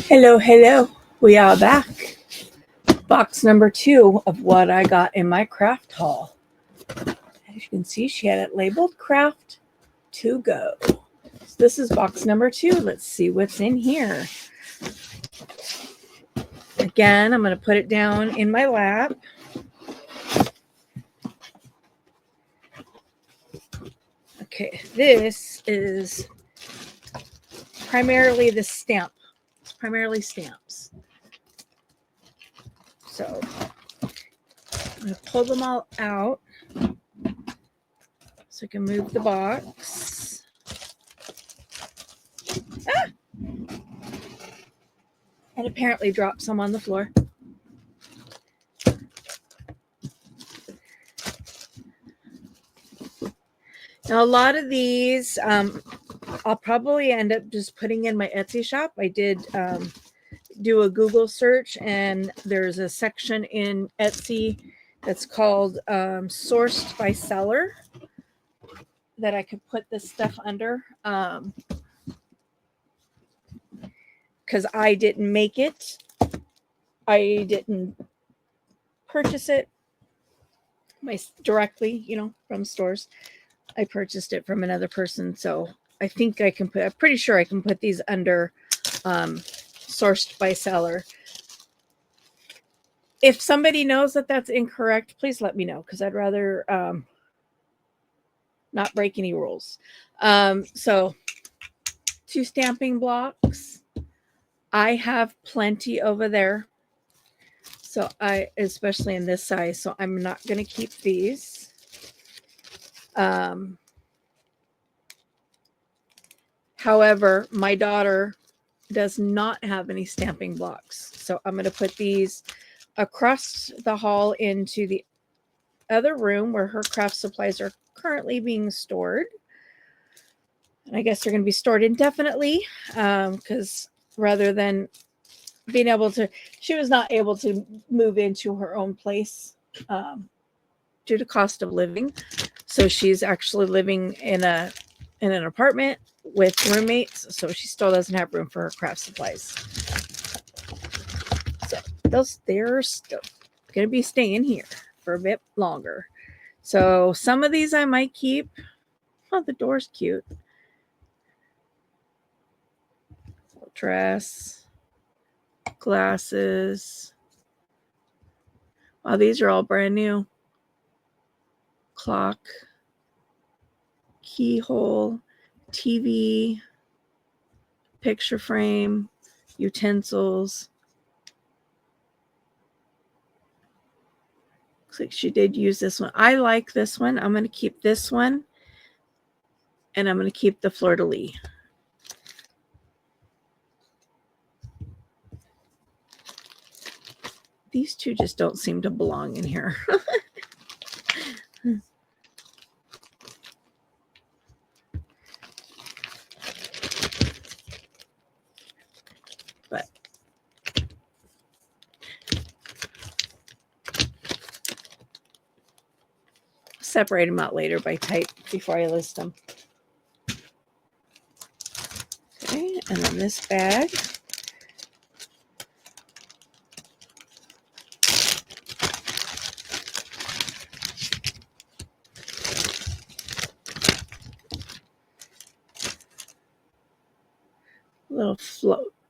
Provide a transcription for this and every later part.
Hello, hello. We are back. Box number 2 of what I got in my craft haul. As you can see, she had it labeled craft to go. So this is box number 2. Let's see what's in here. Again, I'm going to put it down in my lap. Okay, this is primarily the stamp. It's primarily stamps. So I'm going to pull them all out so I can move the box. Ah! And apparently drop some on the floor. Now, a lot of these I'll probably end up just putting in my Etsy shop. I did do a Google search, and there's a section in Etsy that's called Sourced by Seller that I could put this stuff under. Because I didn't make it. I didn't purchase it directly, from stores. I purchased it from another person. So I think I'm pretty sure I can put these under Sourced by Seller. If somebody knows that that's incorrect, please let me know, because I'd rather not break any rules. So 2 stamping blocks. I have plenty over there. So especially in this size, so I'm not going to keep these. However, my daughter does not have any stamping blocks. So I'm going to put these across the hall into the other room where her craft supplies are currently being stored. And I guess they're going to be stored indefinitely, because rather than being able to, she was not able to move into her own place due to cost of living. So she's actually living in an apartment with roommates. So she still doesn't have room for her craft supplies. So they're still going to be staying here for a bit longer. So some of these I might keep. Oh, the door's cute. Dress. Glasses. Wow, these are all brand new. Clock. Keyhole. TV. Picture frame. Utensils. Looks like she did use this one. I like this one. I'm going to keep this one. And I'm going to keep the fleur-de-lis. These 2 just don't seem to belong in here. But separate them out later by type before I list them. Okay, and then this bag.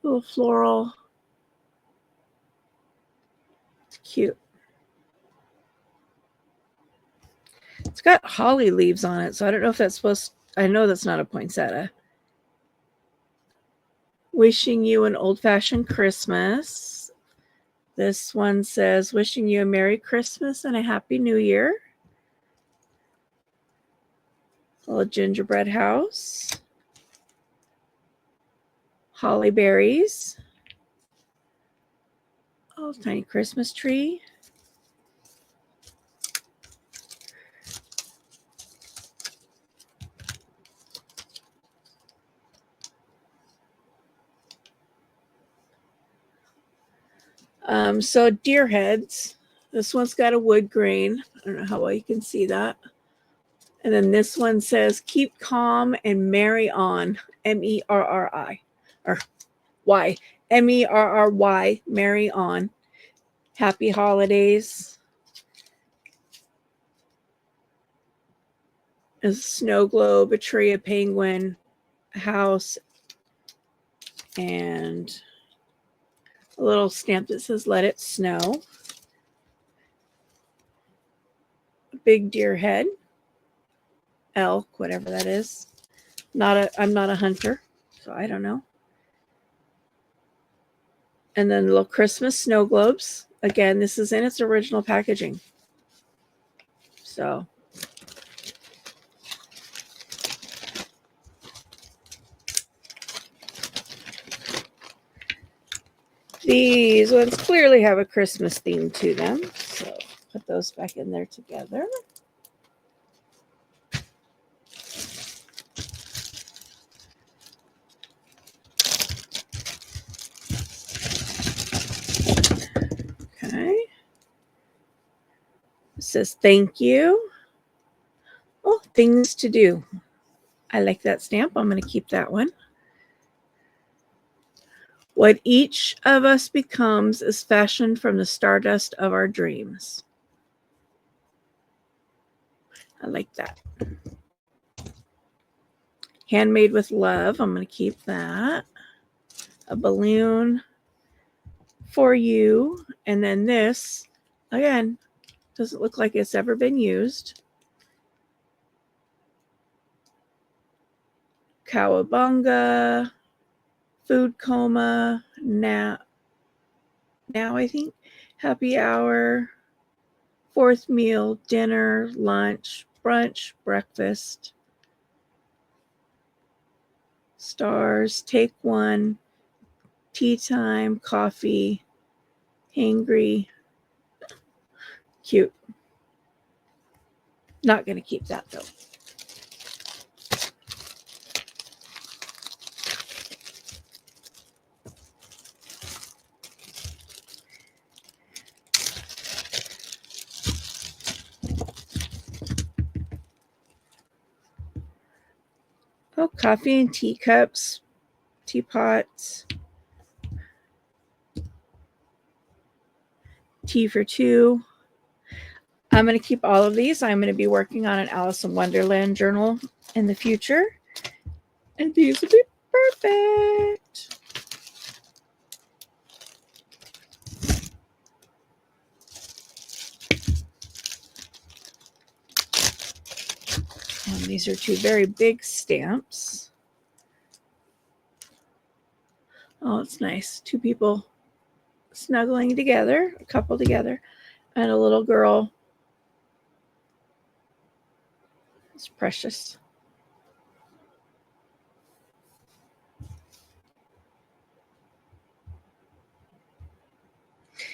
Little floral. It's cute. It's got holly leaves on it, so I don't know if that's I know that's not a poinsettia. Wishing you an old-fashioned Christmas. This one says, wishing you a Merry Christmas and a Happy New Year. A little gingerbread house. Holly berries. Oh, tiny Christmas tree. So deer heads. This one's got a wood grain. I don't know how well you can see that. And then this one says, keep calm and marry on. MERRI. Or Y. Merry, Merry on. Happy holidays. A snow globe, a tree, a penguin, a house, and a little stamp that says let it snow. A big deer head. Elk, whatever that is. I'm not a hunter, so I don't know. And then little Christmas snow globes. Again, this is in its original packaging. So these ones clearly have a Christmas theme to them. So put those back in there together. Okay. It says thank you. Oh, things to do. I like that stamp. I'm going to keep that one. What each of us becomes is fashioned from the stardust of our dreams. I like that. Handmade with love. I'm going to keep that. A balloon for you. And then this, again, doesn't look like it's ever been used. Cowabunga, food coma, now I think, happy hour, fourth meal, dinner, lunch, brunch, breakfast, stars, take one, tea time, coffee, hangry, cute. Not going to keep that though. Oh, coffee and teacups, teapots, tea for two. I'm going to keep all of these. I'm going to be working on an Alice in Wonderland journal in the future. And these will be perfect. And these are two very big stamps. Oh, it's nice. Two people snuggling together, a couple together, and a little girl. It's precious.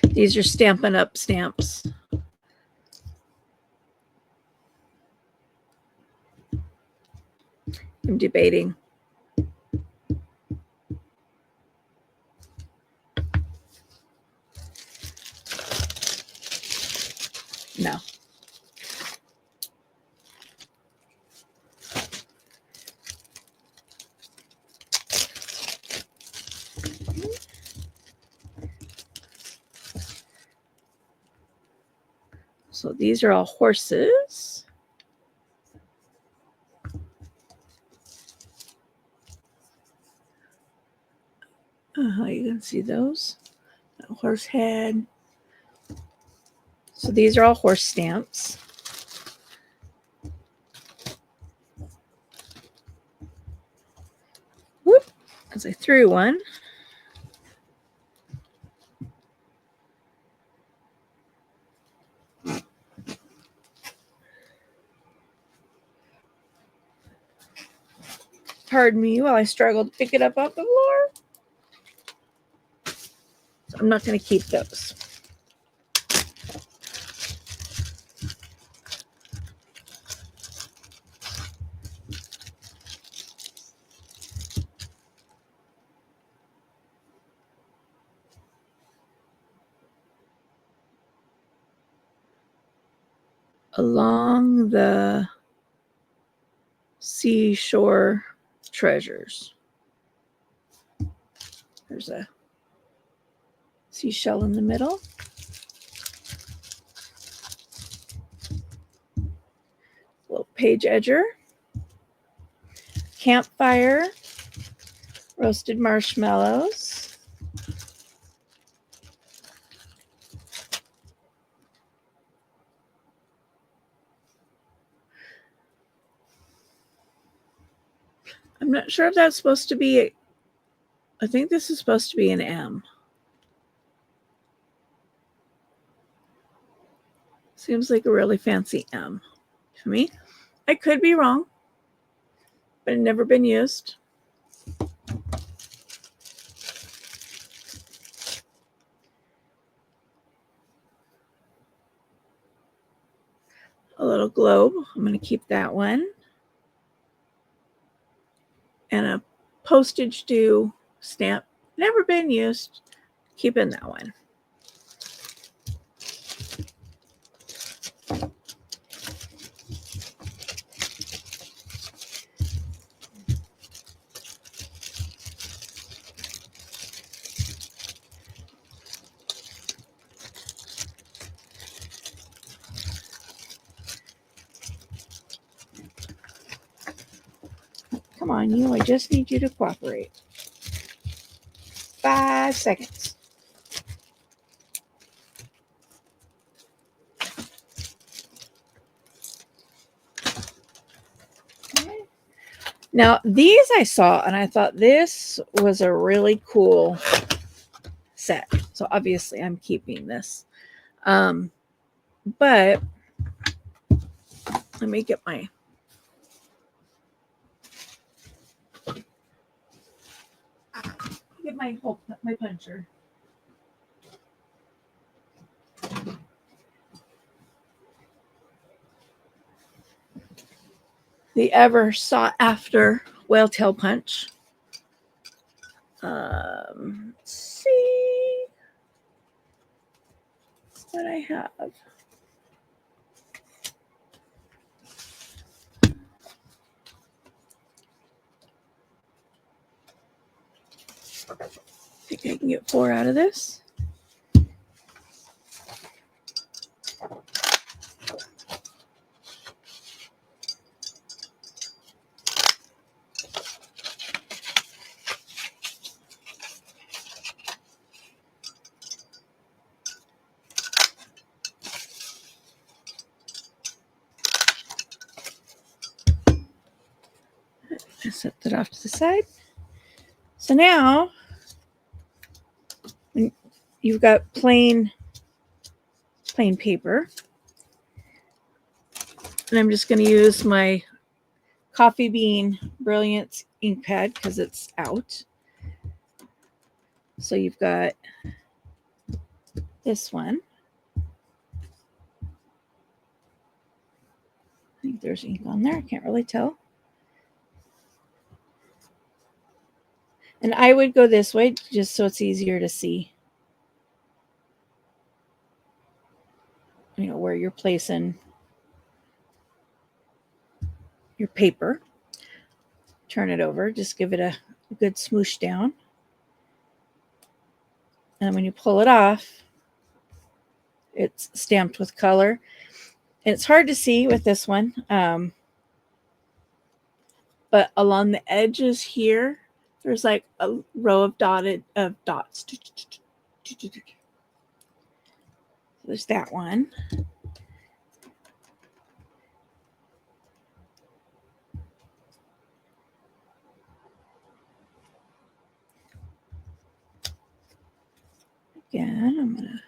These are Stampin' Up! Stamps. I'm debating. No. So these are all horses. You can see those. A horse head. So these are all horse stamps. Whoop, as I threw one. Pardon me while I struggle to pick it up off the floor. So I'm not going to keep those. Along the seashore treasures. There's a seashell in the middle. Little page edger. Campfire. Roasted marshmallows. I'm not sure if that's supposed to be, I think this is supposed to be an M. Seems like a really fancy M to me. I could be wrong, but it's never been used. A little globe. I'm going to keep that one. And a postage due stamp. Never been used. Keeping that one. Come on, you. I just need you to cooperate. 5 seconds. Okay. Now, these I saw, and I thought this was a really cool set. So obviously I'm keeping this. But let me get my my puncher. The ever sought after whale tail punch. Let's see what I have. I think I can get 4 out of this. I set that off to the side. So now you've got plain paper. And I'm just going to use my Coffee Bean Brilliance ink pad because it's out. So you've got this one. I think there's ink on there. I can't really tell. And I would go this way just so it's easier to see, you know, where you're placing your paper. Turn it over. Just give it a good smoosh down. And when you pull it off, it's stamped with color. And it's hard to see with this one. But along the edges here, there's like a row of dots. There's that one. Again, I'm going to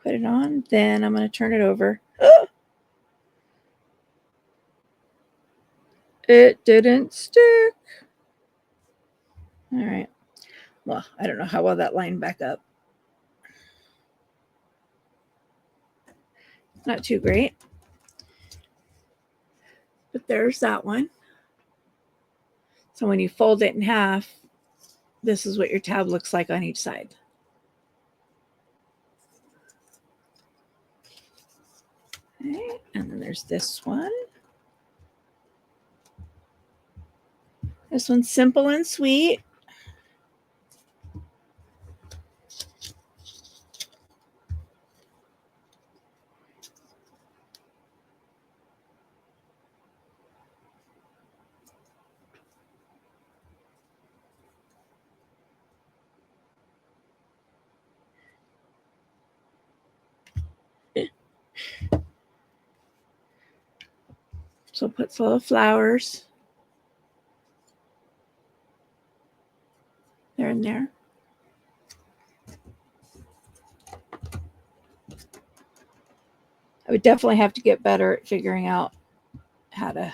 put it on. Then I'm going to turn it over. It didn't stick. All right. Well, I don't know how well that lined back up. Not too great. But there's that one. So when you fold it in half, this is what your tab looks like on each side. Okay. And then there's this one. This one's simple and sweet. So put some little flowers. They're in there. I would definitely have to get better at figuring out how to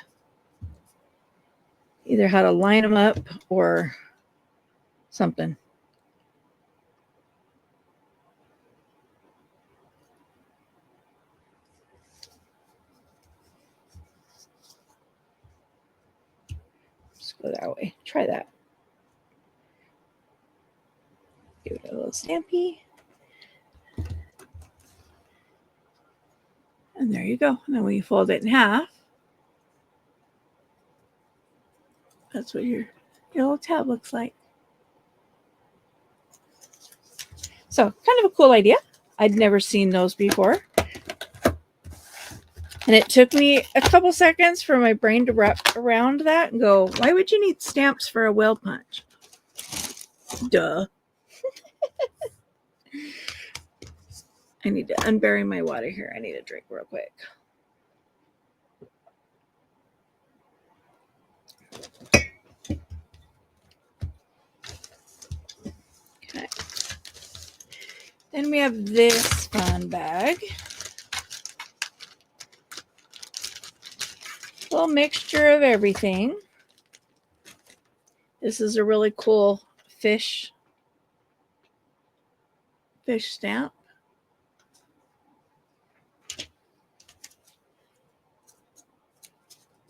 either how to line them up or something. Just go that way. Try that. Give it a little stampy. And there you go. And then when you fold it in half, that's what your little tab looks like. So kind of a cool idea. I'd never seen those before. And it took me a couple seconds for my brain to wrap around that and go, why would you need stamps for a whale punch? Duh. I need to unbury my water here. I need a drink real quick. Okay. Then we have this fun bag. A little mixture of everything. This is a really cool fish stamp.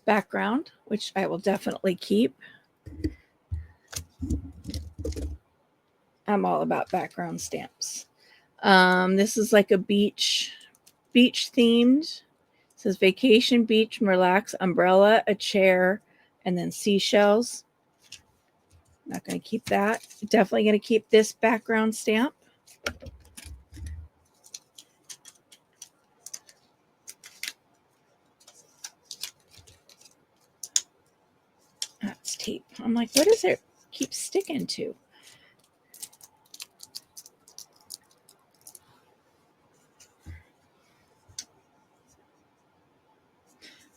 Background, which I will definitely keep. I'm all about background stamps. This is like a beach themed. It says vacation, beach, relax, umbrella, a chair, and then seashells. Not going to keep that. Definitely going to keep this background stamp. That's tape. I'm like, what does it keep sticking to?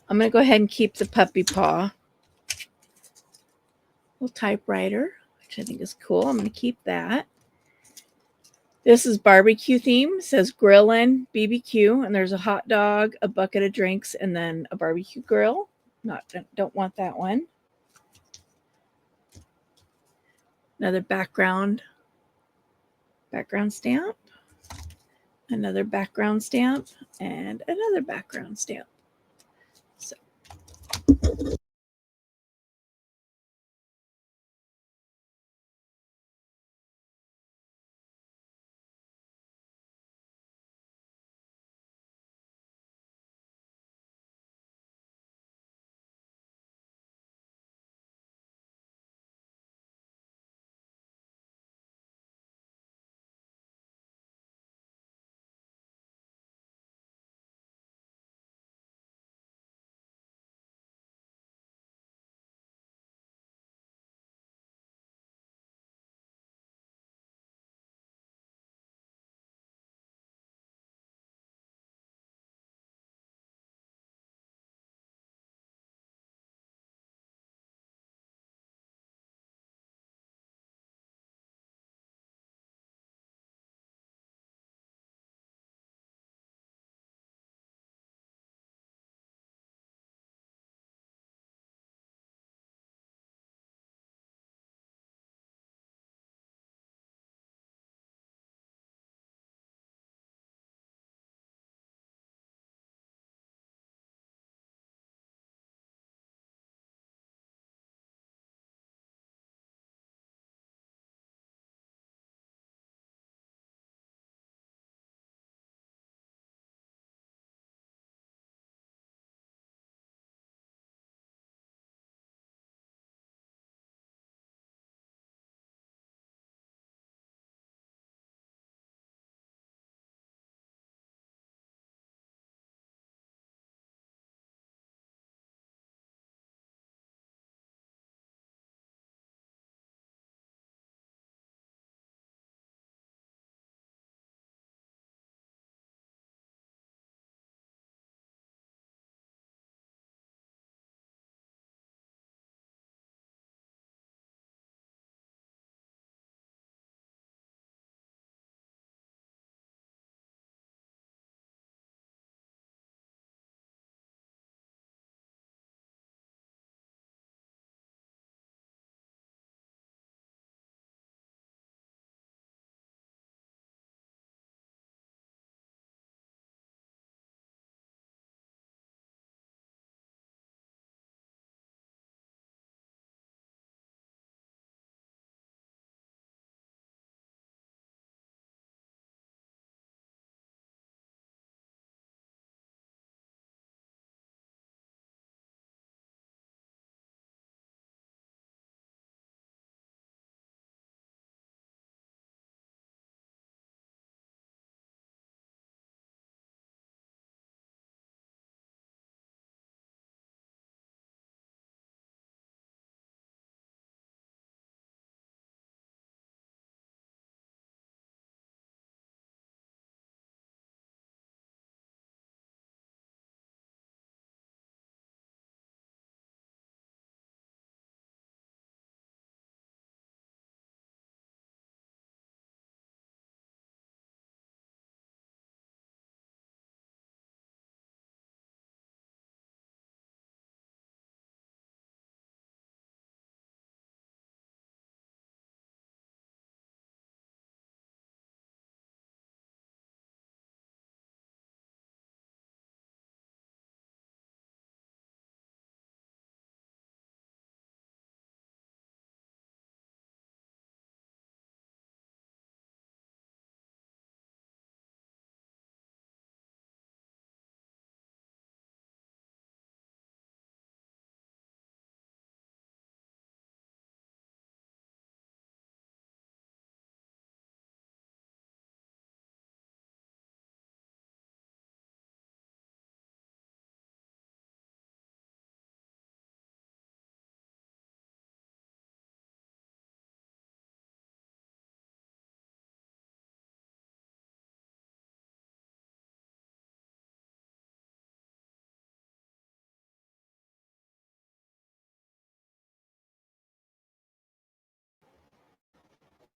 I'm going to go ahead and keep the puppy paw. Little typewriter, which I think is cool. I'm going to keep that. This is barbecue theme. It says grillin' BBQ, and there's a hot dog, a bucket of drinks, and then a barbecue grill. Don't want that one. Another background stamp. Another background stamp, and another background stamp. So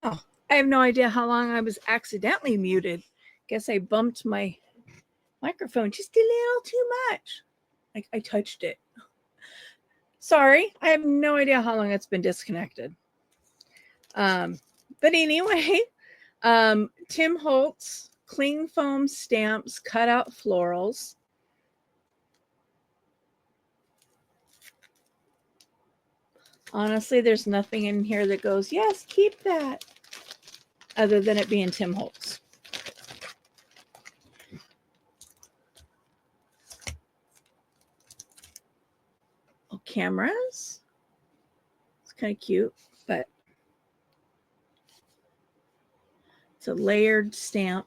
Oh, I have no idea how long I was accidentally muted. Guess I bumped my microphone just a little too much. Like I touched it. Sorry, I have no idea how long it's been disconnected. But anyway, Tim Holtz cling foam stamps, cutout florals. Honestly, there's nothing in here that goes, yes, keep that, other than it being Tim Holtz. Oh, cameras. It's kind of cute, but it's a layered stamp.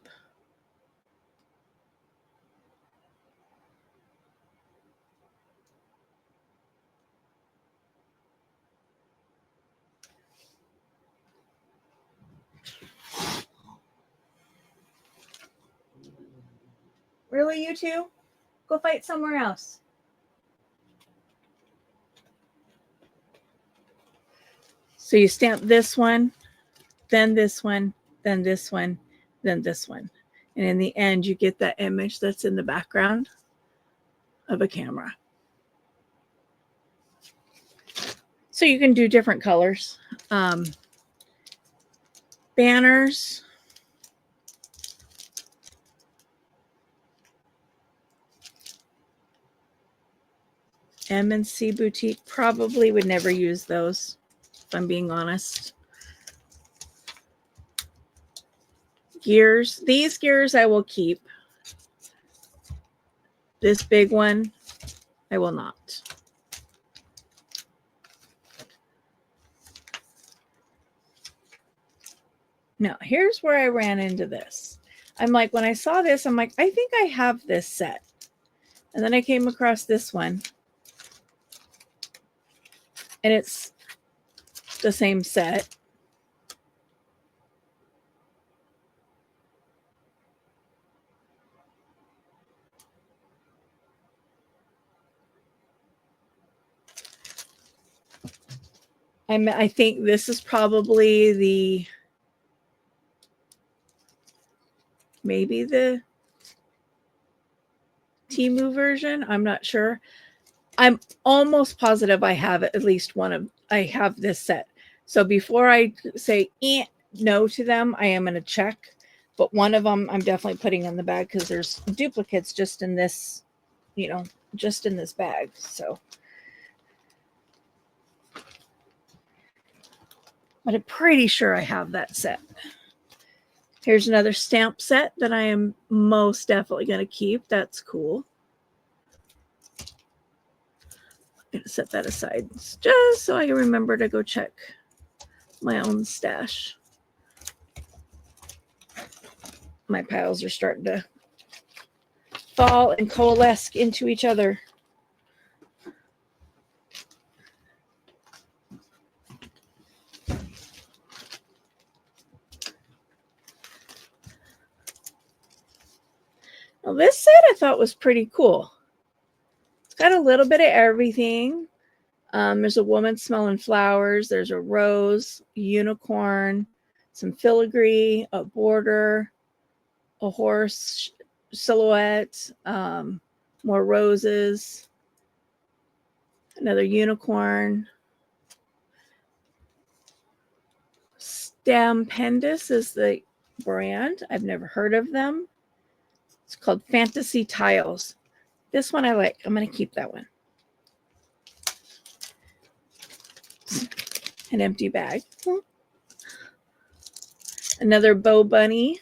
Really, you two? Go fight somewhere else. So you stamp this one, then this one, then this one, then this one. And in the end, you get that image that's in the background of a camera. So you can do different colors. Banners. M&C Boutique, probably would never use those, if I'm being honest. Gears. These gears I will keep. This big one, I will not. Now, here's where I ran into this. I'm like, when I saw this, I'm like, I think I have this set. And then I came across this one. And it's the same set. I think this is probably maybe the Temu version. I'm not sure. I'm almost positive I have at least I have this set. So before I say no to them, I am going to check. But one of them I'm definitely putting in the bag because there's duplicates just in this, just in this bag. So, but I'm pretty sure I have that set. Here's another stamp set that I am most definitely going to keep. That's cool. I'm going to set that aside just so I can remember to go check my own stash. My piles are starting to fall and coalesce into each other. Now this set I thought was pretty cool. It's got a little bit of everything. There's a woman smelling flowers. There's a rose, a unicorn, some filigree, a border, a horse silhouette, more roses, another unicorn. Stampendous is the brand. I've never heard of them. It's called Fantasy Tiles. This one I like. I'm going to keep that one. An empty bag. Another Bow Bunny.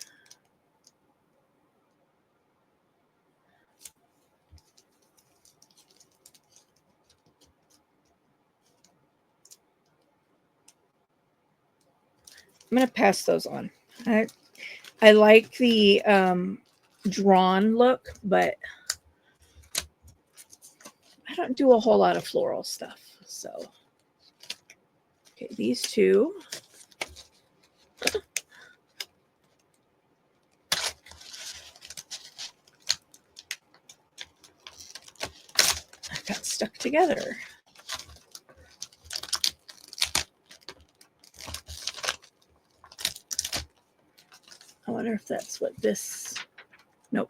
I'm going to pass those on. I like the drawn look, but I don't do a whole lot of floral stuff. So, okay, these two. I got stuck together. I wonder if that's what this, nope.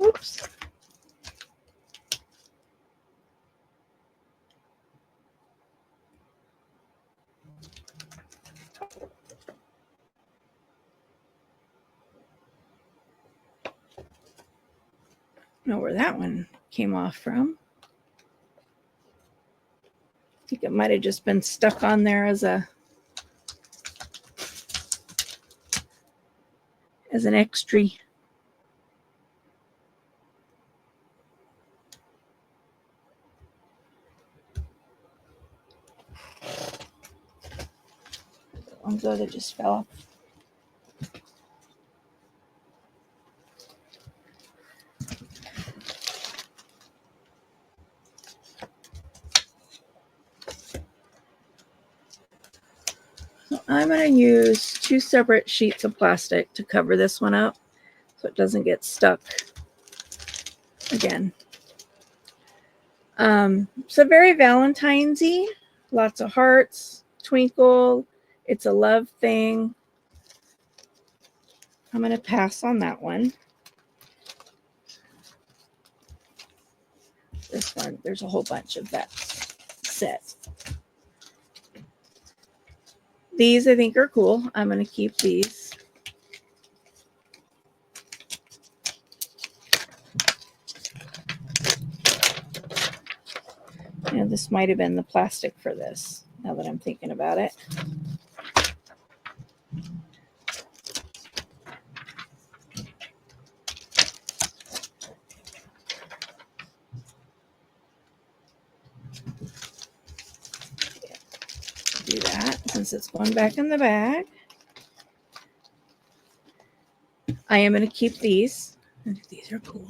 Oops. Know where that one came off from. I think it might have just been stuck on there as an extra. One go that just fell off. So I'm going to use 2 separate sheets of plastic to cover this one up so it doesn't get stuck again. So very Valentine's-y, lots of hearts, twinkle. It's a love thing. I'm going to pass on that one. This one, there's a whole bunch of that set. These I think are cool. I'm going to keep these. You know, this might have been the plastic for this, now that I'm thinking about it. Do that since it's going back in the bag. I am going to keep these. These are cool.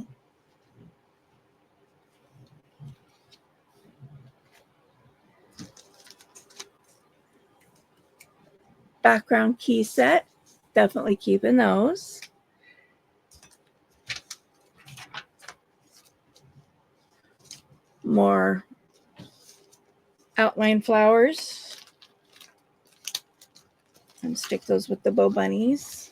Background key set. Definitely keeping those. More outline flowers. And stick those with the bow bunnies.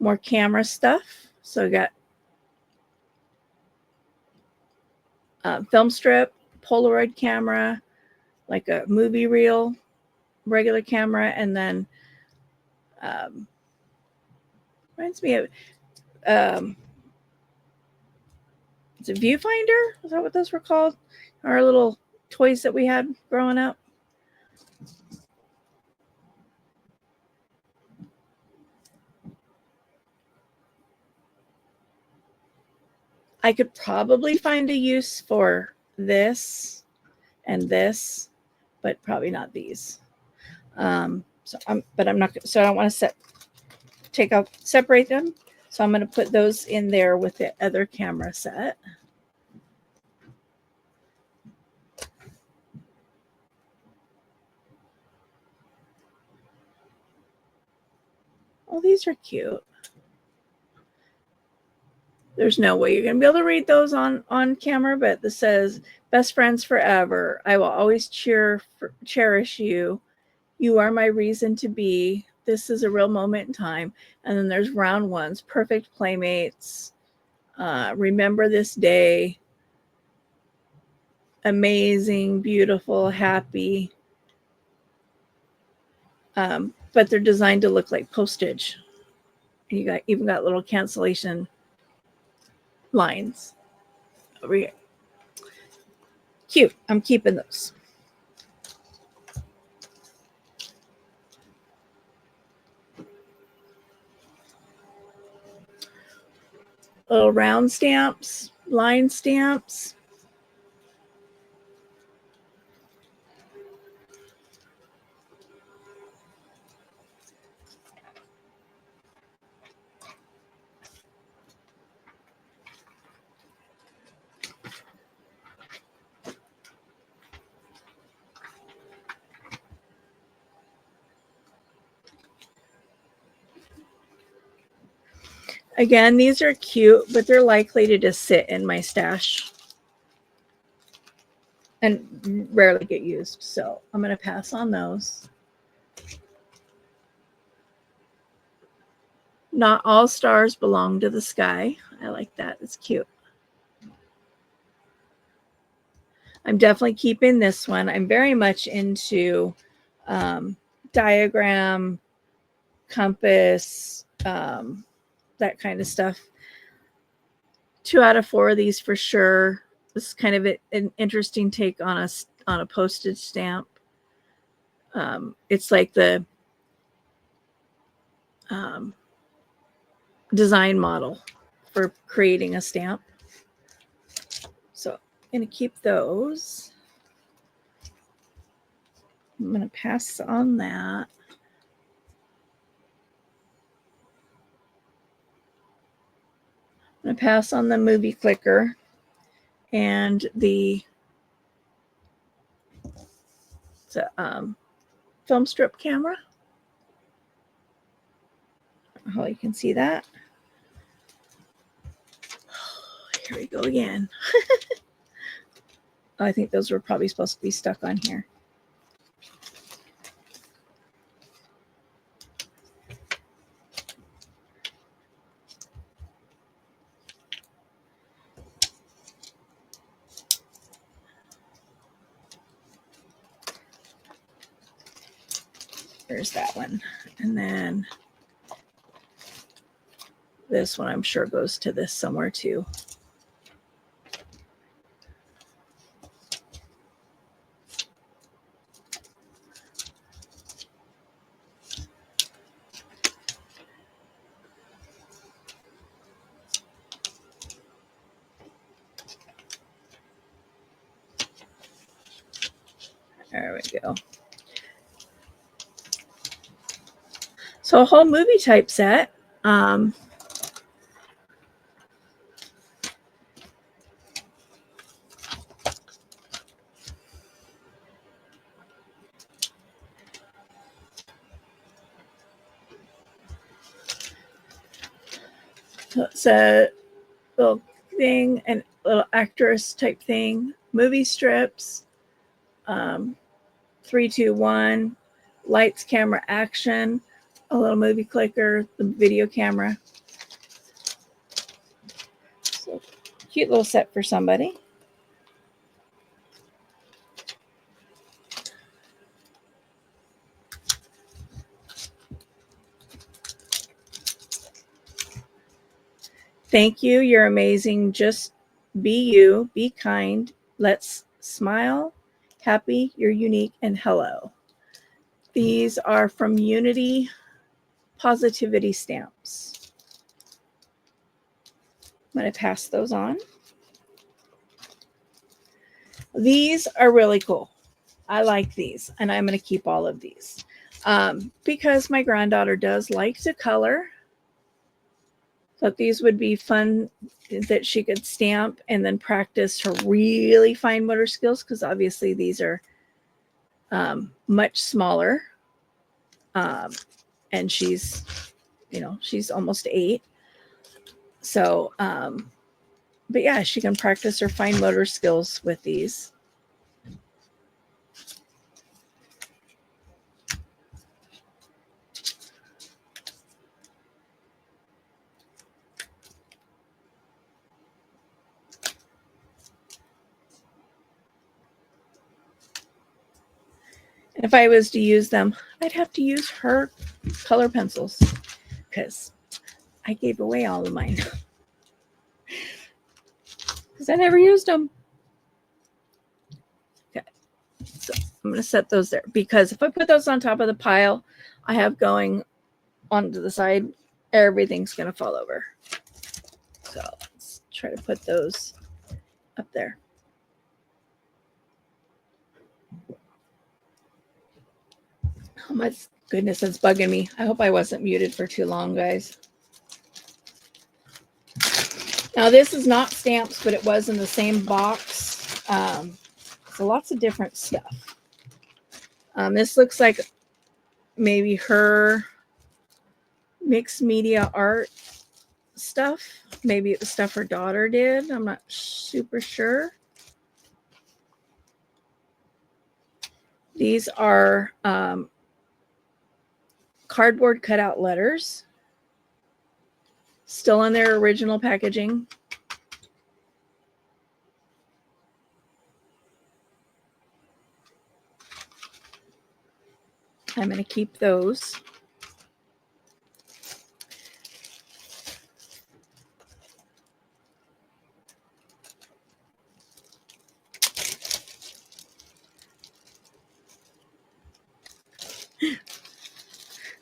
More camera stuff. So I got film strip, Polaroid camera, like a movie reel, regular camera, and then reminds me of it's a viewfinder. Is that what those were called? Our little toys that we had growing up. I could probably find a use for this and this, but probably not these. But I'm not. So I don't want to separate them. So I'm going to put those in there with the other camera set. Oh, these are cute. There's no way you're going to be able to read those on camera, but this says, best friends forever. I will always cherish you. You are my reason to be. This is a real moment in time. And then there's round ones, perfect playmates. Remember this day. Amazing, beautiful, happy. But they're designed to look like postage. You even got little cancellation lines over here. Cute. I'm keeping those. Little round stamps, line stamps. Again, these are cute, but they're likely to just sit in my stash and rarely get used. So I'm going to pass on those. Not all stars belong to the sky. I like that. It's cute. I'm definitely keeping this one. I'm very much into diagram, compass, that kind of stuff. 2 out of 4 of these for sure. This is kind of an interesting take on a postage stamp. It's like the design model for creating a stamp. So I'm going to keep those. I'm going to pass on that. I'm going to pass on the movie clicker and the film strip camera. Oh, you can see that. Here we go again. I think those were probably supposed to be stuck on here. There's that one. And then this one I'm sure goes to this somewhere too. There we go. So a whole movie type set. So it's a little thing and little actress type thing. Movie strips. 3, 2, 1. Lights, camera, action. A little movie clicker. The video camera. So cute little set for somebody. Thank you. You're amazing. Just be you. Be kind. Let's smile. Happy. You're unique. And hello. These are from Unity Positivity Stamps. I'm going to pass those on. These are really cool. I like these, and I'm going to keep all of these because my granddaughter does like to color. Thought these would be fun that she could stamp and then practice her really fine motor skills, because obviously these are much smaller. And she's almost 8. So, but yeah, she can practice her fine motor skills with these. And if I was to use them, I'd have to use her color pencils because I gave away all of mine because I never used them. Okay, so I'm going to set those there because if I put those on top of the pile I have going onto the side, everything's going to fall over. So let's try to put those up there. Oh my goodness, it's bugging me. I hope I wasn't muted for too long, guys. Now, this is not stamps, but it was in the same box. So lots of different stuff. This looks like maybe her mixed media art stuff. Maybe it was stuff her daughter did. I'm not super sure. These are cardboard cutout letters, still in their original packaging. I'm going to keep those.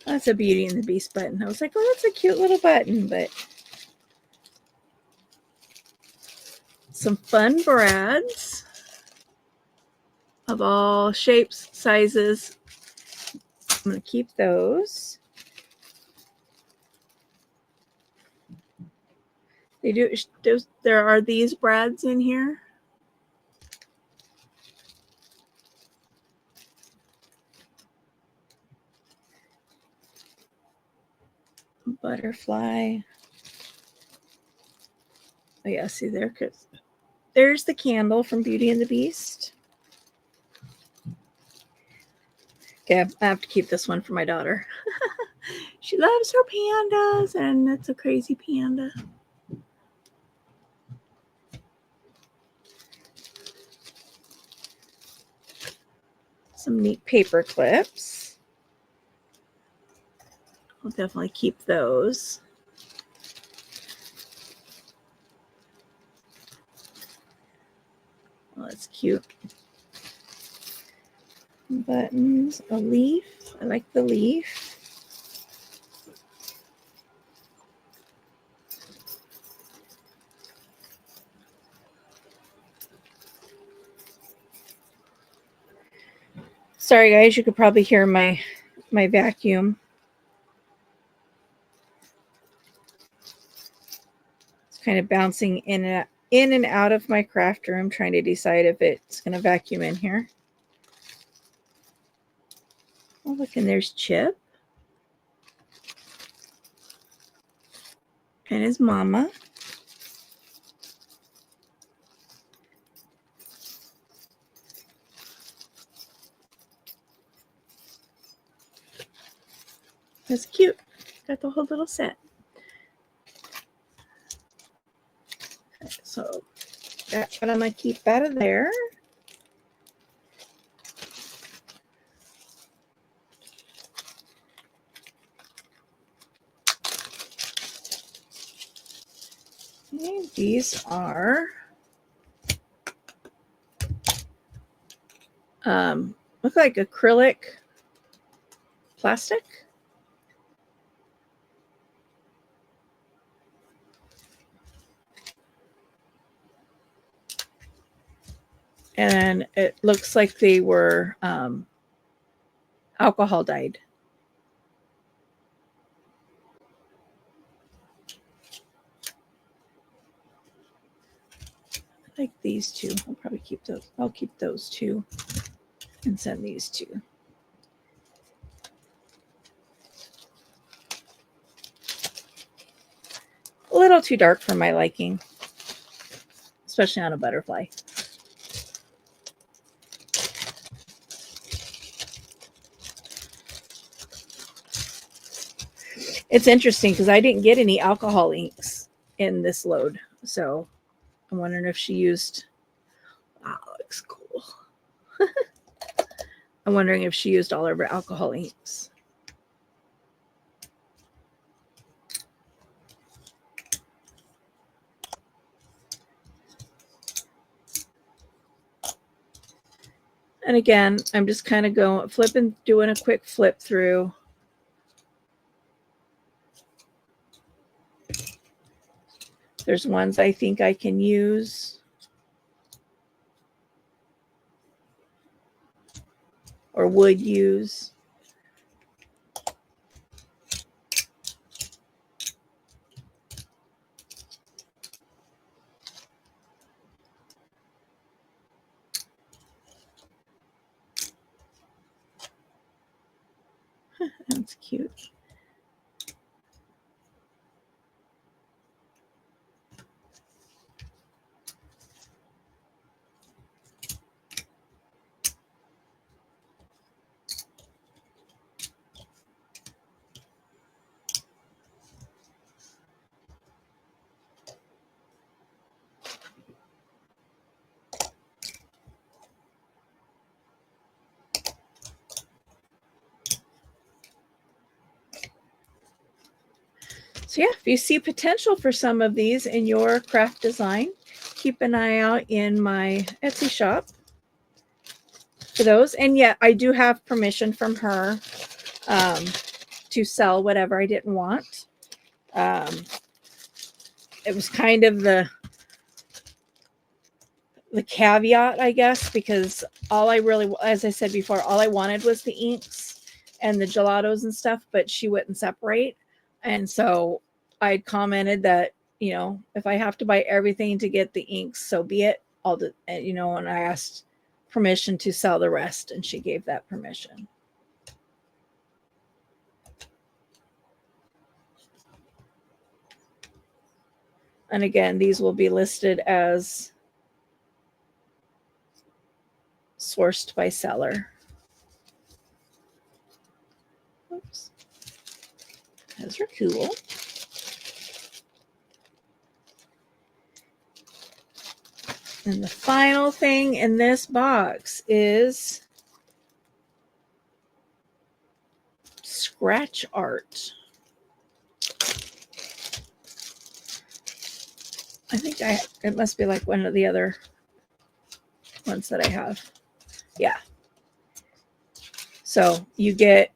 That's a Beauty and the Beast button. I was like, oh, that's a cute little button, but some fun brads of all shapes, sizes. I'm going to keep those. There are these brads in here. Butterfly. Oh yeah, see there, because there's the candle from Beauty and the Beast. Okay, I have to keep this one for my daughter. She loves her pandas, and it's a crazy panda. Some neat paper clips. I'll definitely keep those. Oh, that's cute. Buttons, a leaf. I like the leaf. Sorry guys, you could probably hear my vacuum. It's kind of bouncing in and out of my craft room, trying to decide if it's going to vacuum in here. Oh, look, and there's Chip and his mama. That's cute. Got the whole little set. So that's what I'm going to keep out of there. Okay, these are look like acrylic plastic. And it looks like they were alcohol dyed. I like these two. I'll probably keep those. I'll keep those two and send these two. A little too dark for my liking, especially on a butterfly. It's interesting because I didn't get any alcohol inks in this load. So I'm wondering if she used, wow, that looks cool. I'm wondering if she used all of her alcohol inks. And again, I'm just kind of doing a quick flip through. There's ones I think I can use. Or would use. That's cute. So yeah, if you see potential for some of these in your craft design, keep an eye out in my Etsy shop for those. And yet I do have permission from her to sell whatever I didn't want. It was kind of the caveat, I guess, because all I really, as I said before, all I wanted was the inks and the gelatos and stuff, but she wouldn't separate. And so I commented that, you know, if I have to buy everything to get the inks, so be it. I'll do, you know, and I asked permission to sell the rest, and she gave that permission. And again, these will be listed as sourced by seller. Oops. Those are cool. And the final thing in this box is scratch art. I think it must be like one of the other ones that I have. Yeah. So you get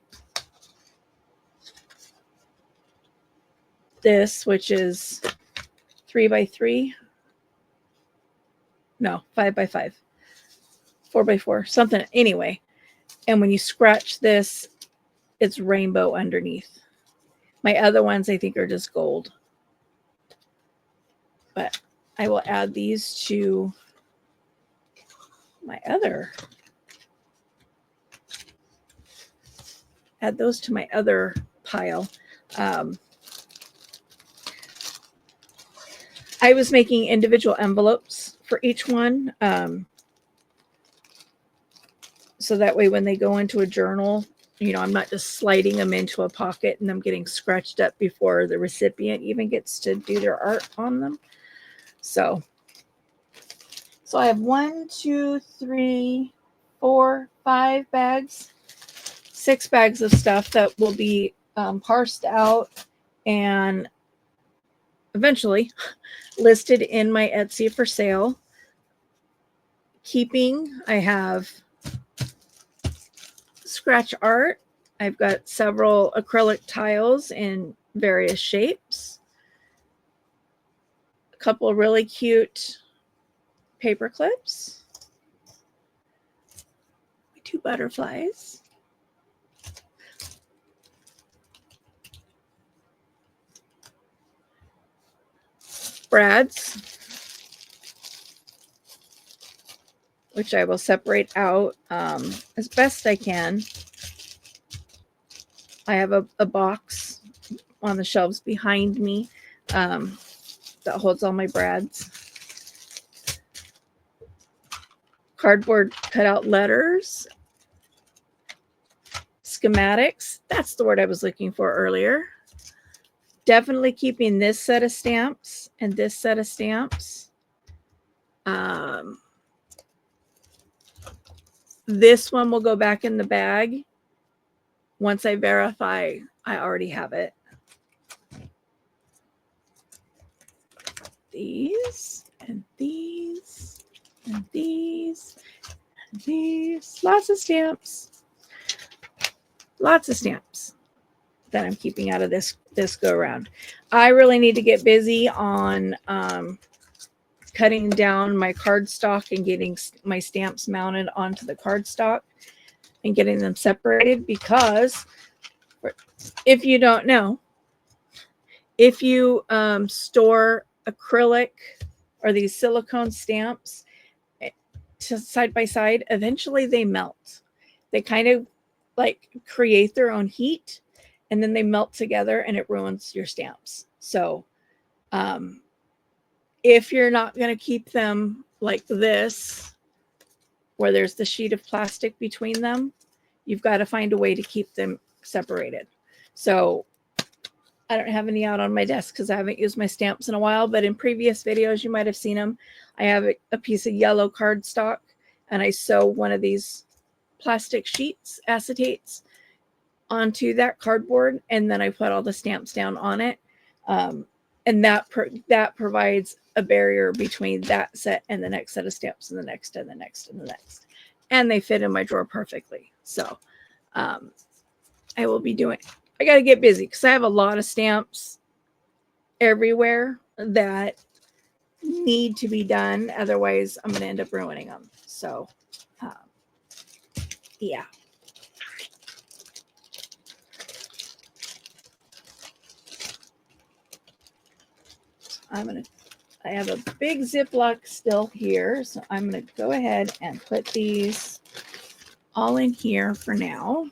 this, which is 3x3. No, 5x5. 4x4, something. Anyway, and when you scratch this, it's rainbow underneath. My other ones, I think, are just gold. But I will add these to my other. Add those to my other pile. I was making individual envelopes for each one. So that way when they go into a journal, you know, I'm not just sliding them into a pocket and them getting scratched up before the recipient even gets to do their art on them. So I have 1, 2, 3, 4, 5 bags, 6 bags of stuff that will be parsed out and eventually listed in my Etsy for sale. Keeping, I have scratch art. I've got several acrylic tiles in various shapes. A couple of really cute paper clips. 2 butterflies. Brads, which I will separate out as best I can. I have a box on the shelves behind me that holds all my brads. Cardboard cutout letters. Schematics. That's the word I was looking for earlier. Definitely keeping this set of stamps and this set of stamps. This one will go back in the bag once I verify I already have it. These and these and these and these. Lots of stamps. Lots of stamps that I'm keeping out of this go around. I really need to get busy on cutting down my cardstock and getting my stamps mounted onto the cardstock and getting them separated, because if you don't know, if you store acrylic or these silicone stamps side by side, eventually they melt. They kind of like create their own heat, and then they melt together and it ruins your stamps. So if you're not going to keep them like this, where there's the sheet of plastic between them, you've got to find a way to keep them separated. So I don't have any out on my desk because I haven't used my stamps in a while, but in previous videos, you might have seen them. I have a piece of yellow cardstock, and I sew one of these plastic sheets, acetates, onto that cardboard, and then I put all the stamps down on it. And that provides a barrier between that set and the next set of stamps and the next and the next and the next. And they fit in my drawer perfectly. So I will be doing, I got to get busy because I have a lot of stamps everywhere that need to be done. Otherwise, I'm going to end up ruining them. So, yeah. I have a big Ziploc still here. So I'm going to go ahead and put these all in here for now.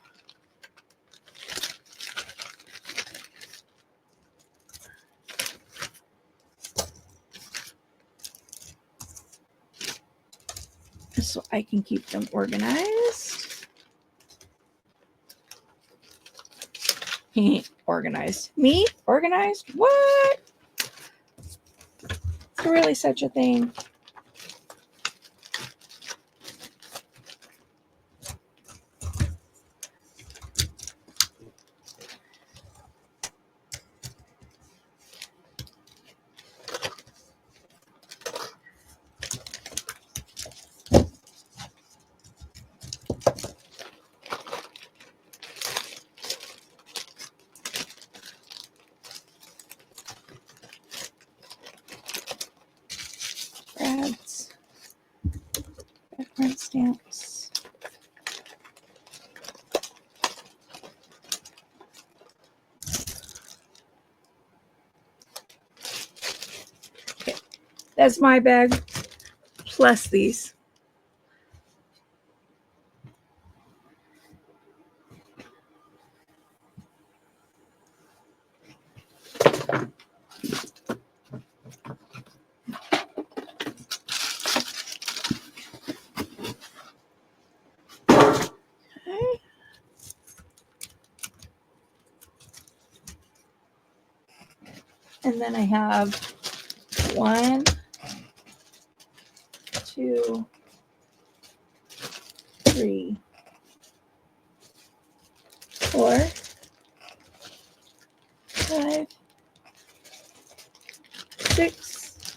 So I can keep them organized. Organized. Me? Organized? What? Is there really such a thing? Brad's background stamps. Okay, that's my bag plus these. And then I have 1, 2, 3, 4, 5, 6,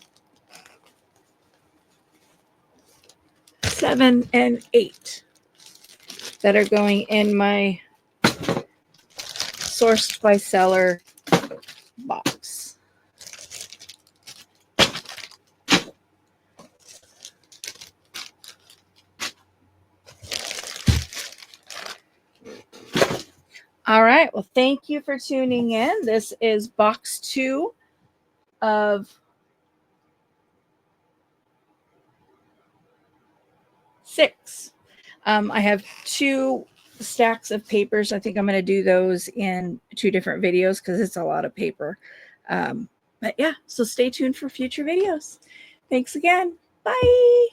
7, and 8 that are going in my sourced by seller box. All right. Well, thank you for tuning in. This is box 2 of 6. I have 2 stacks of papers. I think I'm going to do those in 2 different videos because it's a lot of paper. But yeah, so stay tuned for future videos. Thanks again. Bye.